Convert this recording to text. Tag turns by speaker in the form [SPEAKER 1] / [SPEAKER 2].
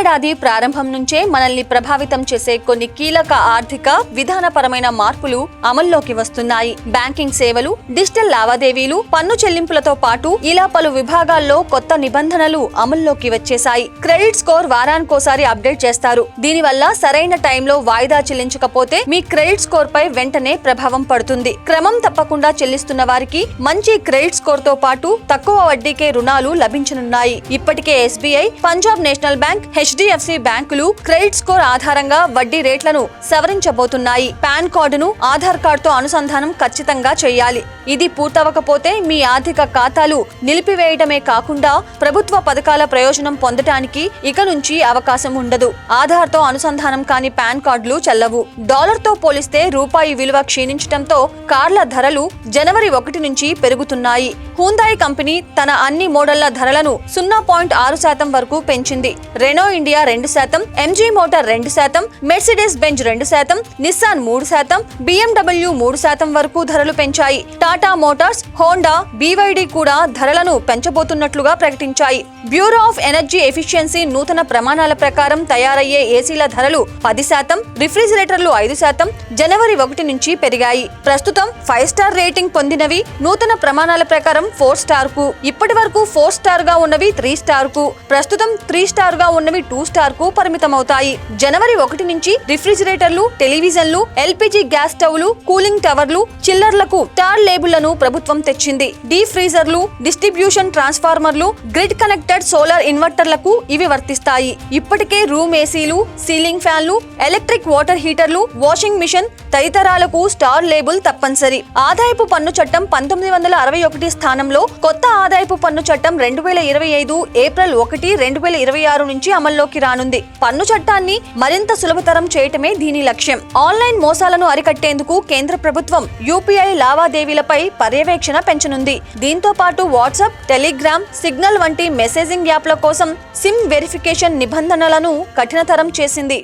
[SPEAKER 1] ఏడాది ప్రారంభం నుంచే మనల్ని ప్రభావితం చేసే కొన్ని కీలక ఆర్థిక విధానపరమైన మార్పులు అమల్లోకి వస్తున్నాయి. బ్యాంకింగ్ సేవలు, డిజిటల్ లావాదేవీలు, పన్ను చెల్లింపులతో పాటు ఇలా పలు విభాగాల్లో కొత్త నిబంధనలు అమల్లోకి వచ్చేశాయి. క్రెడిట్ స్కోర్ వారానికోసారి అప్డేట్ చేస్తారు. దీనివల్ల సరైన టైంలో వాయిదా చెల్లించకపోతే మీ క్రెడిట్ స్కోర్ పై వెంటనే ప్రభావం పడుతుంది. క్రమం తప్పకుండా చెల్లిస్తున్న వారికి మంచి క్రెడిట్ స్కోర్ తో పాటు తక్కువ వడ్డీకే రుణాలు లభించనున్నాయి. ఇప్పటికే SBI, Punjab national bank, HDFC బ్యాంకులు క్రెడిట్ స్కోర్ ఆధారంగా వడ్డీ రేట్లను సవరించబోతున్నాయి. పాన్ కార్డును ఆధార్ కార్డుతో అనుసంధానం ఖచ్చితంగా చేయాలి. ఇది పూర్తవకపోతే మీ ఆర్థిక ఖాతాలు నిలిపివేయడమే కాకుండా ప్రభుత్వ పథకాల ప్రయోజనం పొందటానికి ఇక నుంచి అవకాశం ఉండదు. ఆధార్తో అనుసంధానం కాని పాన్ కార్డులు చెల్లవు. డాలర్తో పోలిస్తే రూపాయి విలువ క్షీణించడంతో కార్ల ధరలు జనవరి 1 నుంచి పెరుగుతున్నాయి. హ్యుందాయ్ కంపెనీ తన అన్ని మోడళ్ల ధరలను 0.6% వరకు పెంచింది. Renault India 2%, MG motor 2%, Mercedes Benz 2%, Nissan 3%, BMW 3% వరకు ధరలు పెంచాయి. టాటా మోటార్స్, హోండా, BYD కూడా ధరలను పెంచబోతున్నట్లుగా ప్రకటించాయి. బ్యూరో ఆఫ్ ఎనర్జీ ఎఫిషియన్సీ నూతన ప్రమాణాల ప్రకారం తయారయ్యే ఏసీల ధరలు 10%, రిఫ్రిజిరేటర్లు 5% జనవరి 1 నుంచి పెరిగాయి. ప్రస్తుతం 5 స్టార్ రేటింగ్ పొందినవి నూతన ప్రమాణాల ప్రకారం 4 స్టార్ కు, ఇప్పటి వరకు 4 స్టార్ గా ఉన్నవి 3 స్టార్ కు, ప్రస్తుతం 3 స్టార్ గా ఉన్నవి 2 స్టార్ కు పరిమితమవుతాయి. జనవరి 1 నుంచి రిఫ్రిజిరేటర్లు, టెలివిజన్లు, ఎల్పీజీ గ్యాస్ స్టవ్లు, కూలింగ్ టవర్లు, చిల్లర్లకు స్టార్ లేబుళ్లను ప్రభుత్వం తెచ్చింది. డీప్ ఫ్రీజర్లు, డిస్ట్రిబ్యూషన్ ట్రాన్స్ఫార్మర్లు, గ్రిడ్ కనెక్టెడ్ సోలార్ ఇన్వర్టర్లకు ఇవి వర్తిస్తాయి. ఇప్పటికే రూమ్ ఏసీలు, సీలింగ్ ఫ్యాన్లు, ఎలక్ట్రిక్ వాటర్ హీటర్లు, వాషింగ్ మిషన్ తదితరాలకు స్టార్ లేబుల్ తప్పనిసరి. ఆదాయపు పన్ను చట్టం 1961 స్థానంలో కొత్త ఆదాయపు పన్ను చట్టం 2025 ఏప్రిల్ 1, 2026 నుంచి అమల్లోకి రానుంది. పన్ను చట్టాన్ని మరింత సులభతరం చేయటమే దీని లక్ష్యం. ఆన్లైన్ మోసాలను అరికట్టేందుకు కేంద్ర ప్రభుత్వం యూపీఐ లావాదేవీలపై పర్యవేక్షణ పెంచనుంది. దీంతో పాటు వాట్సాప్, టెలిగ్రామ్, సిగ్నల్ వంటి మెసేజింగ్ యాప్ల కోసం సిమ్ వెరిఫికేషన్ నిబంధనలను కఠినతరం చేసింది.